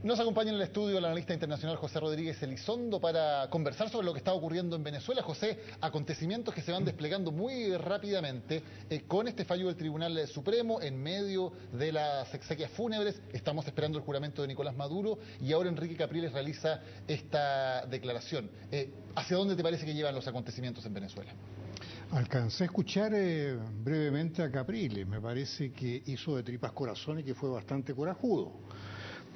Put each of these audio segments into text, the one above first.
Nos acompaña en el estudio el analista internacional José Rodríguez Elizondo para conversar sobre lo que está ocurriendo en Venezuela. José, acontecimientos que se van desplegando muy rápidamente con este fallo del Tribunal Supremo en medio de las exequias fúnebres. Estamos esperando el juramento de Nicolás Maduro y ahora Enrique Capriles realiza esta declaración. ¿Hacia dónde te parece que llevan los acontecimientos en Venezuela? Alcancé a escuchar brevemente a Capriles. Me parece que hizo de tripas corazón y que fue bastante corajudo,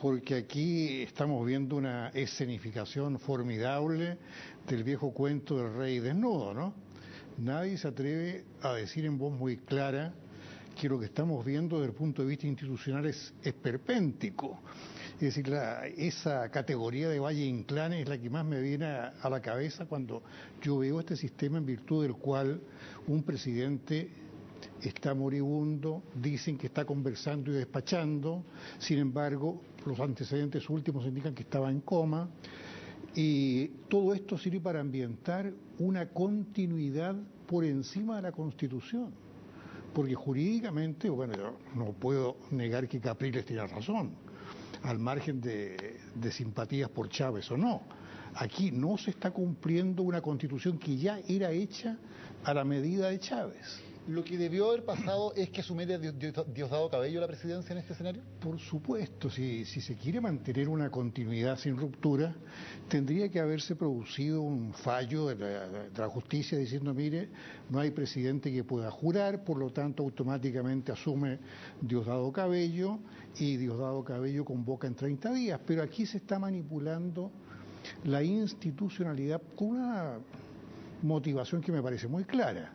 porque aquí estamos viendo una escenificación formidable del viejo cuento del rey desnudo, ¿no? Nadie se atreve a decir en voz muy clara que lo que estamos viendo desde el punto de vista institucional es esperpéntico. Es decir, esa categoría de Valle Inclán es la que más me viene a la cabeza cuando yo veo este sistema en virtud del cual un presidente está moribundo, dicen que está conversando y despachando, sin embargo, los antecedentes últimos indican que estaba en coma, y todo esto sirve para ambientar una continuidad por encima de la Constitución, porque jurídicamente, bueno, yo no puedo negar que Capriles tiene razón, al margen de simpatías por Chávez o no. Aquí no se está cumpliendo una Constitución que ya era hecha a la medida de Chávez. ¿Lo que debió haber pasado es que asumiera Diosdado Cabello la presidencia en este escenario? Por supuesto, si se quiere mantener una continuidad sin ruptura, tendría que haberse producido un fallo de la justicia diciendo, mire, no hay presidente que pueda jurar, por lo tanto automáticamente asume Diosdado Cabello y Diosdado Cabello convoca en 30 días. Pero aquí se está manipulando la institucionalidad con una motivación que me parece muy clara.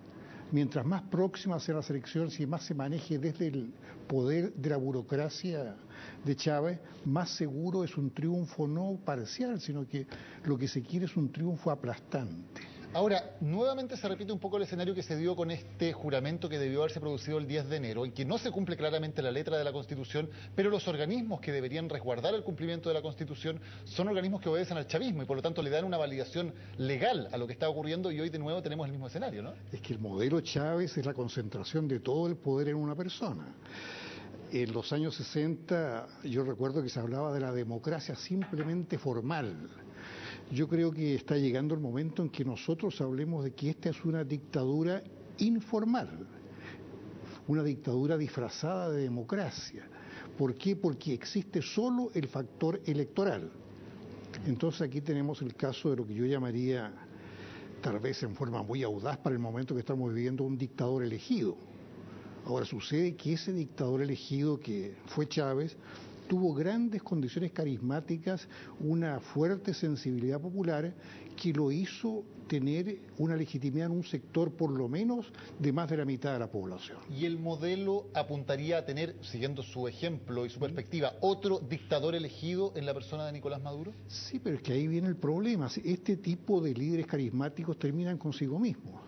Mientras más próxima sea las elecciones y más se maneje desde el poder de la burocracia de Chávez, más seguro es un triunfo no parcial, sino que lo que se quiere es un triunfo aplastante. Ahora, nuevamente se repite un poco el escenario que se dio con este juramento que debió haberse producido el 10 de enero, en que no se cumple claramente la letra de la Constitución, pero los organismos que deberían resguardar el cumplimiento de la Constitución son organismos que obedecen al chavismo y por lo tanto le dan una validación legal a lo que está ocurriendo y hoy de nuevo tenemos el mismo escenario, ¿no? Es que el modelo Chávez es la concentración de todo el poder en una persona. En los años 60 yo recuerdo que se hablaba de la democracia simplemente formal. Yo creo que está llegando el momento en que nosotros hablemos de que esta es una dictadura informal, una dictadura disfrazada de democracia. ¿Por qué? Porque existe solo el factor electoral. Entonces aquí tenemos el caso de lo que yo llamaría, tal vez en forma muy audaz para el momento que estamos viviendo, un dictador elegido. Ahora sucede que ese dictador elegido que fue Chávez tuvo grandes condiciones carismáticas, una fuerte sensibilidad popular que lo hizo tener una legitimidad en un sector por lo menos de más de la mitad de la población. ¿Y el modelo apuntaría a tener, siguiendo su ejemplo y su perspectiva, otro dictador elegido en la persona de Nicolás Maduro? Sí, pero es que ahí viene el problema. Este tipo de líderes carismáticos terminan consigo mismos.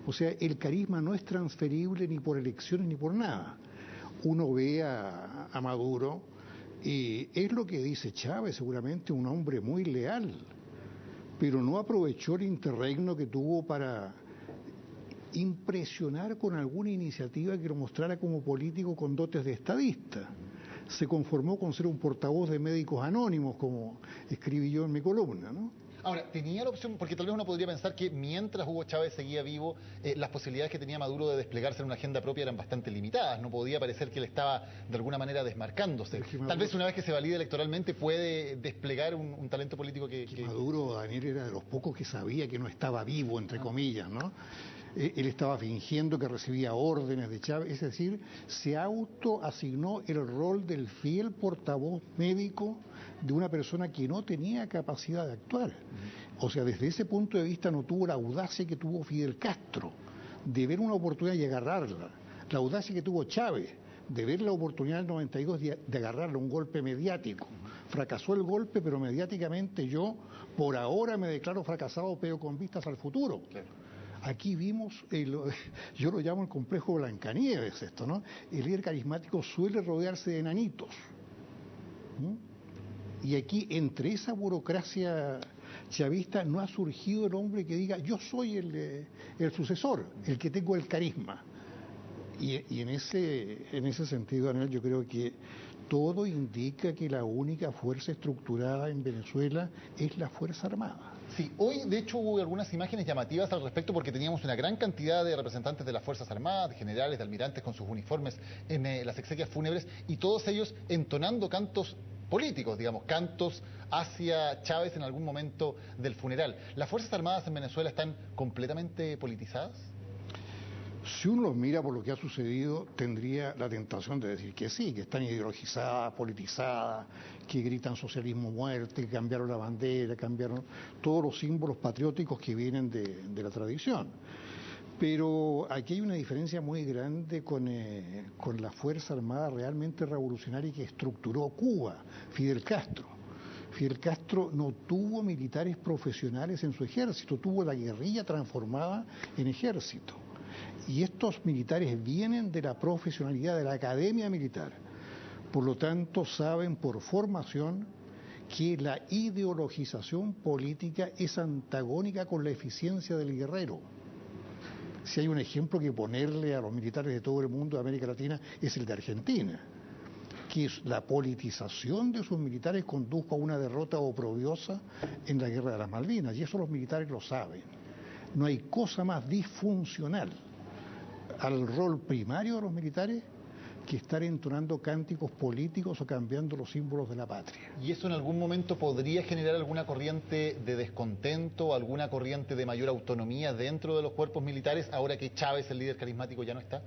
O sea, el carisma no es transferible ni por elecciones ni por nada. Uno ve a Maduro y es lo que dice Chávez, seguramente un hombre muy leal, pero no aprovechó el interregno que tuvo para impresionar con alguna iniciativa que lo mostrara como político con dotes de estadista. Se conformó con ser un portavoz de Médicos Anónimos, como escribí yo en mi columna, ¿no? Ahora, tenía la opción, porque tal vez uno podría pensar que mientras Hugo Chávez seguía vivo, las posibilidades que tenía Maduro de desplegarse en una agenda propia eran bastante limitadas. No podía parecer que él estaba de alguna manera desmarcándose. Es que Maduro, tal vez una vez que se valide electoralmente puede desplegar un talento político que... Maduro, Daniel, era de los pocos que sabía que no estaba vivo, entre comillas, ¿no? Él estaba fingiendo que recibía órdenes de Chávez, es decir, se autoasignó el rol del fiel portavoz médico de una persona que no tenía capacidad de actuar. O sea, desde ese punto de vista no tuvo la audacia que tuvo Fidel Castro, de ver una oportunidad y agarrarla, la audacia que tuvo Chávez, de ver la oportunidad del 92 de agarrarle un golpe mediático. Fracasó el golpe, pero mediáticamente yo, por ahora me declaro fracasado, pero con vistas al futuro. Claro. Aquí vimos, yo lo llamo el complejo Blancanieves esto, ¿no? El líder carismático suele rodearse de enanitos. Y aquí, entre esa burocracia chavista, no ha surgido el hombre que diga, yo soy el sucesor, el que tengo el carisma. Y en ese sentido, Daniel, yo creo que todo indica que la única fuerza estructurada en Venezuela es la Fuerza Armada. Sí, hoy de hecho hubo algunas imágenes llamativas al respecto porque teníamos una gran cantidad de representantes de las Fuerzas Armadas, de generales, de almirantes con sus uniformes en las exequias fúnebres y todos ellos entonando cantos políticos, digamos, cantos hacia Chávez en algún momento del funeral. ¿Las Fuerzas Armadas en Venezuela están completamente politizadas? Si uno los mira por lo que ha sucedido, tendría la tentación de decir que sí, que están ideologizadas, politizadas, que gritan socialismo muerte, que cambiaron la bandera, cambiaron todos los símbolos patrióticos que vienen de la tradición. Pero aquí hay una diferencia muy grande con la Fuerza Armada realmente revolucionaria que estructuró Cuba, Fidel Castro. Fidel Castro no tuvo militares profesionales en su ejército, tuvo la guerrilla transformada en ejército. Y estos militares vienen de la profesionalidad de la academia militar. Por lo tanto, saben por formación que la ideologización política es antagónica con la eficiencia del guerrero. Si hay un ejemplo que ponerle a los militares de todo el mundo de América Latina es el de Argentina, que la politización de sus militares condujo a una derrota oprobiosa en la Guerra de las Malvinas, y eso los militares lo saben. No hay cosa más disfuncional al rol primario de los militares que estar entonando cánticos políticos o cambiando los símbolos de la patria. ¿Y eso en algún momento podría generar alguna corriente de descontento, alguna corriente de mayor autonomía dentro de los cuerpos militares ahora que Chávez, el líder carismático, ya no está?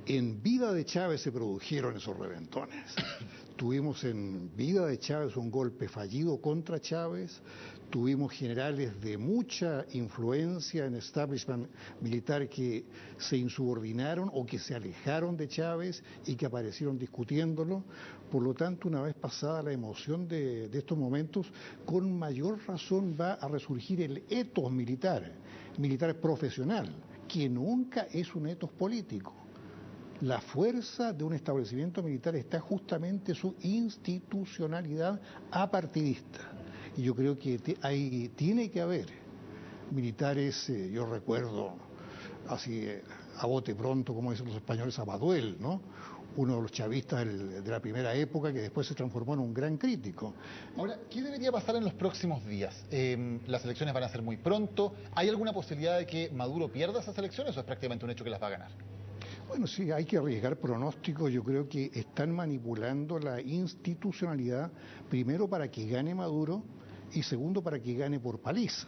En vida de Chávez se produjeron esos reventones. Tuvimos en vida de Chávez un golpe fallido contra Chávez, tuvimos generales de mucha influencia en el establishment militar que se insubordinaron o que se alejaron de Chávez y que aparecieron discutiéndolo. Por lo tanto, una vez pasada la emoción de estos momentos, con mayor razón va a resurgir el etos militar profesional, que nunca es un etos político. La fuerza de un establecimiento militar está justamente en su institucionalidad apartidista. Y yo creo que tiene que haber militares, yo recuerdo así a bote pronto, como dicen los españoles, a Baduel, ¿no? Uno de los chavistas de la primera época que después se transformó en un gran crítico. Ahora, ¿qué debería pasar en los próximos días? Las elecciones van a ser muy pronto. ¿Hay alguna posibilidad de que Maduro pierda esas elecciones o es prácticamente un hecho que las va a ganar? Bueno, sí, hay que arriesgar pronósticos. Yo creo que están manipulando la institucionalidad, primero para que gane Maduro y segundo para que gane por paliza.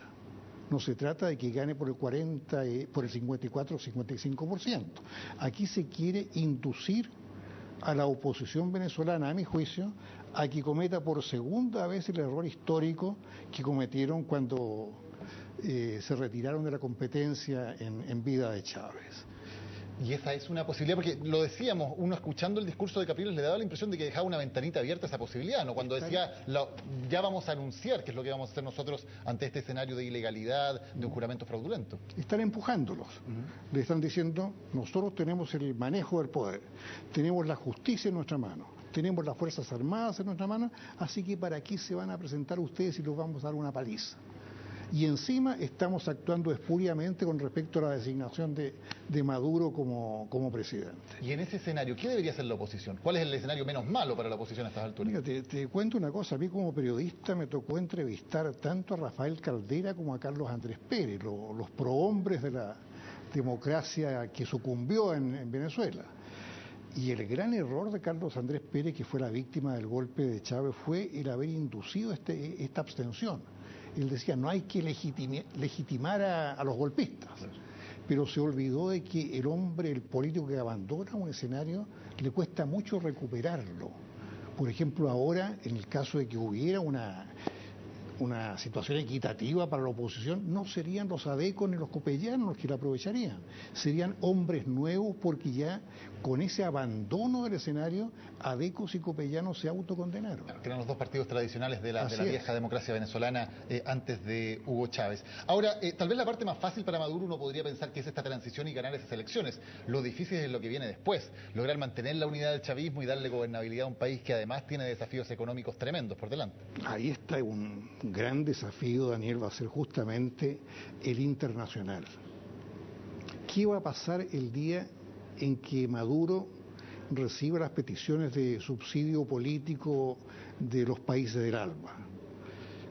No se trata de que gane por el 40, por el 54 o 55%. Aquí se quiere inducir a la oposición venezolana, a mi juicio, a que cometa por segunda vez el error histórico que cometieron cuando se retiraron de la competencia en vida de Chávez. Y esa es una posibilidad, porque lo decíamos, uno escuchando el discurso de Capriles le daba la impresión de que dejaba una ventanita abierta a esa posibilidad, ¿no? Cuando decía, ya vamos a anunciar qué es lo que vamos a hacer nosotros ante este escenario de ilegalidad, de un juramento fraudulento. Están empujándolos. Le están diciendo, nosotros tenemos el manejo del poder, tenemos la justicia en nuestra mano, tenemos las Fuerzas Armadas en nuestra mano, así que ¿para qué se van a presentar ustedes y los vamos a dar una paliza? Y encima estamos actuando espuriamente con respecto a la designación de Maduro como presidente. Y en ese escenario, ¿qué debería hacer la oposición? ¿Cuál es el escenario menos malo para la oposición a estas alturas? Mira, te cuento una cosa, a mí como periodista me tocó entrevistar tanto a Rafael Caldera como a Carlos Andrés Pérez, los prohombres de la democracia que sucumbió en Venezuela. Y el gran error de Carlos Andrés Pérez, que fue la víctima del golpe de Chávez, fue el haber inducido esta abstención. Él decía, no hay que legitimar a los golpistas, pero se olvidó de que el político que abandona un escenario, le cuesta mucho recuperarlo. Por ejemplo, ahora, en el caso de que hubiera una situación equitativa para la oposición, no serían los adecos ni los copellanos los que la aprovecharían, serían hombres nuevos, porque ya con ese abandono del escenario, adecos y copellanos se autocondenaron. Claro, que eran los dos partidos tradicionales de la vieja democracia venezolana antes de Hugo Chávez. Ahora, tal vez la parte más fácil para Maduro uno podría pensar que es esta transición y ganar esas elecciones. Lo difícil es lo que viene después, lograr mantener la unidad del chavismo y darle gobernabilidad a un país que además tiene desafíos económicos tremendos por delante. Ahí está un gran desafío, Daniel, va a ser justamente el internacional. ¿Qué va a pasar el día en que Maduro reciba las peticiones de subsidio político de los países del ALBA?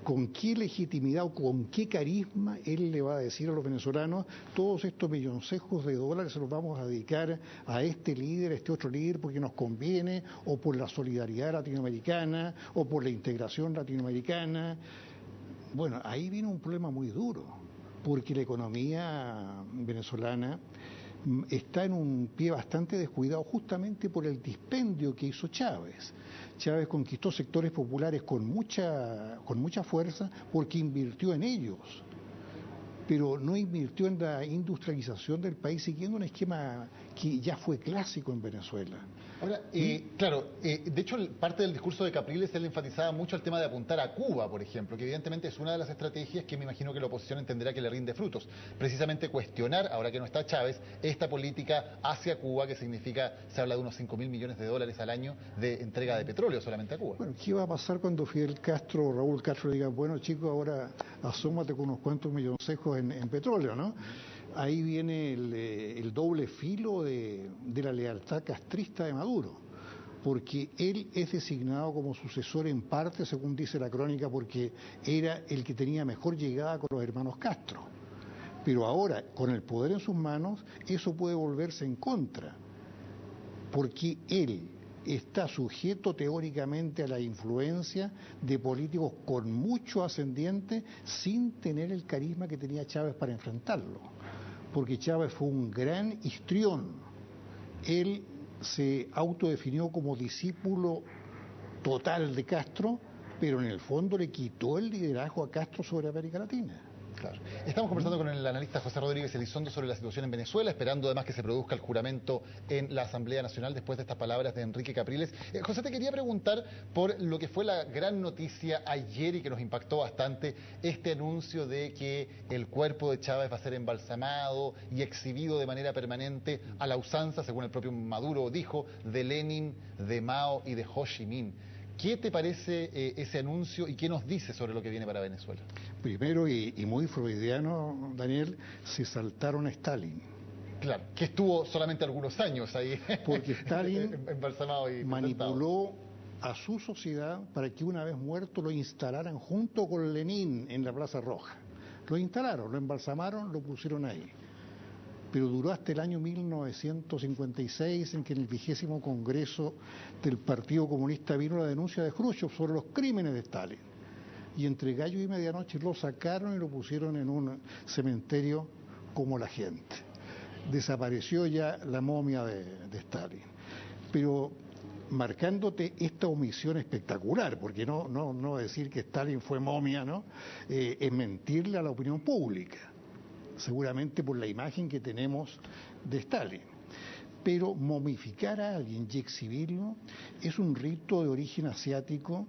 ¿Con qué legitimidad o con qué carisma él le va a decir a los venezolanos todos estos milloncejos de dólares se los vamos a dedicar a este líder, a este otro líder porque nos conviene, o por la solidaridad latinoamericana, o por la integración latinoamericana? Bueno, ahí viene un problema muy duro, porque la economía venezolana está en un pie bastante descuidado justamente por el dispendio que hizo Chávez. Chávez conquistó sectores populares con mucha fuerza porque invirtió en ellos, pero no invirtió en la industrialización del país siguiendo un esquema que ya fue clásico en Venezuela. Ahora, claro, de hecho parte del discurso de Capriles él enfatizaba mucho el tema de apuntar a Cuba, por ejemplo, que evidentemente es una de las estrategias que me imagino que la oposición entenderá que le rinde frutos. Precisamente cuestionar, ahora que no está Chávez, esta política hacia Cuba, que significa, se habla de unos 5.000 millones de dólares al año de entrega de petróleo solamente a Cuba. Bueno, ¿qué va a pasar cuando Fidel Castro o Raúl Castro digan, bueno chicos, ahora asómate con unos cuantos milloncejos en petróleo, ¿no? Ahí viene el doble filo de la lealtad castrista de Maduro, porque él es designado como sucesor en parte, según dice la crónica, porque era el que tenía mejor llegada con los hermanos Castro. Pero ahora, con el poder en sus manos, eso puede volverse en contra, porque él está sujeto teóricamente a la influencia de políticos con mucho ascendiente sin tener el carisma que tenía Chávez para enfrentarlo. Porque Chávez fue un gran histrión. Él se autodefinió como discípulo total de Castro, pero en el fondo le quitó el liderazgo a Castro sobre América Latina. Claro. Estamos conversando con el analista José Rodríguez Elizondo sobre la situación en Venezuela, esperando además que se produzca el juramento en la Asamblea Nacional después de estas palabras de Enrique Capriles. José, te quería preguntar por lo que fue la gran noticia ayer y que nos impactó bastante, este anuncio de que el cuerpo de Chávez va a ser embalsamado y exhibido de manera permanente a la usanza, según el propio Maduro dijo, de Lenin, de Mao y de Ho Chi Minh. ¿Qué te parece ese anuncio y qué nos dice sobre lo que viene para Venezuela? Primero, y muy freudiano, Daniel, se saltaron a Stalin. Claro, que estuvo solamente algunos años ahí. Porque Stalin embalsamado y manipuló a su sociedad para que una vez muerto lo instalaran junto con Lenin en la Plaza Roja. Lo instalaron, lo embalsamaron, lo pusieron ahí. Pero duró hasta el año 1956 en que en el 20º Congreso del Partido Comunista vino la denuncia de Khrushchev sobre los crímenes de Stalin. Y entre gallo y medianoche lo sacaron y lo pusieron en un cementerio como la gente. Desapareció ya la momia de Stalin. Pero marcándote esta omisión espectacular, porque no decir que Stalin fue momia, ¿no? Es mentirle a la opinión pública, seguramente por la imagen que tenemos de Stalin. Pero momificar a alguien y exhibirlo es un rito de origen asiático,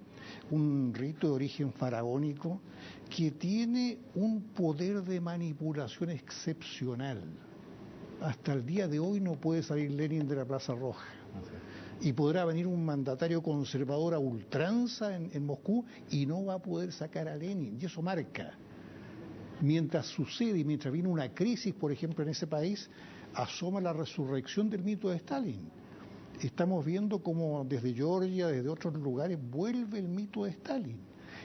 un rito de origen faraónico, que tiene un poder de manipulación excepcional. Hasta el día de hoy no puede salir Lenin de la Plaza Roja. Y podrá venir un mandatario conservador a ultranza en Moscú y no va a poder sacar a Lenin. Y eso marca. Mientras sucede y mientras viene una crisis, por ejemplo, en ese país, asoma la resurrección del mito de Stalin. Estamos viendo cómo desde Georgia, desde otros lugares, vuelve el mito de Stalin.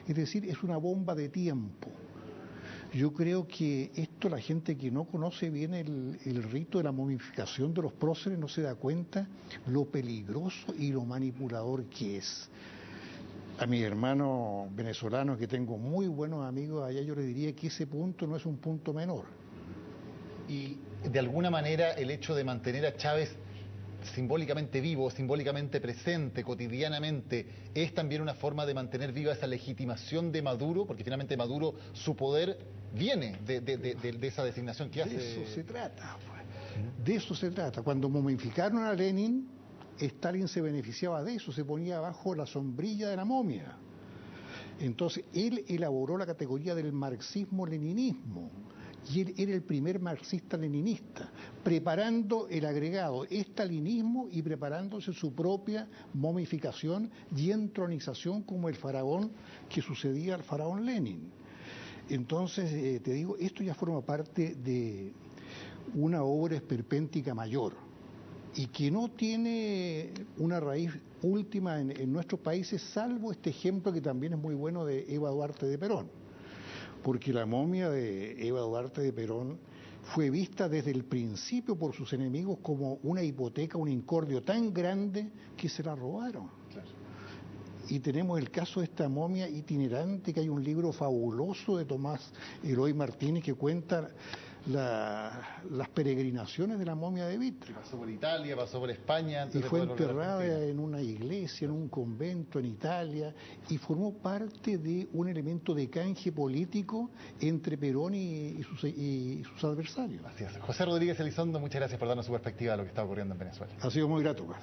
Es decir, es una bomba de tiempo. Yo creo que esto la gente que no conoce bien el rito de la momificación de los próceres no se da cuenta lo peligroso y lo manipulador que es. A mis hermanos venezolanos, que tengo muy buenos amigos allá, yo les diría que ese punto no es un punto menor. Y de alguna manera el hecho de mantener a Chávez simbólicamente vivo, simbólicamente presente, cotidianamente, es también una forma de mantener viva esa legitimación de Maduro, porque finalmente Maduro, su poder viene de esa designación que hace. De eso se trata, pues. De eso se trata. Cuando momificaron a Lenin, Stalin se beneficiaba de eso, se ponía bajo la sombrilla de la momia. Entonces, él elaboró la categoría del marxismo-leninismo, y él era el primer marxista-leninista, preparando el agregado estalinismo y preparándose su propia momificación y entronización como el faraón que sucedía al faraón Lenin. Entonces, te digo, esto ya forma parte de una obra esperpéntica mayor. y que no tiene una raíz última en nuestros países, salvo este ejemplo que también es muy bueno de Eva Duarte de Perón, porque la momia de Eva Duarte de Perón fue vista desde el principio por sus enemigos como una hipoteca, un incordio tan grande que se la robaron. Claro. Y tenemos el caso de esta momia itinerante, que hay un libro fabuloso de Tomás Eloy Martínez que cuenta las peregrinaciones de la momia de Vitrio. Pasó por Italia, pasó por España. Y fue enterrada en una iglesia, en un convento en Italia, y formó parte de un elemento de canje político entre Perón y sus adversarios. Así es. José Rodríguez Elizondo, muchas gracias por darnos su perspectiva de lo que está ocurriendo en Venezuela. Ha sido muy grato, pues.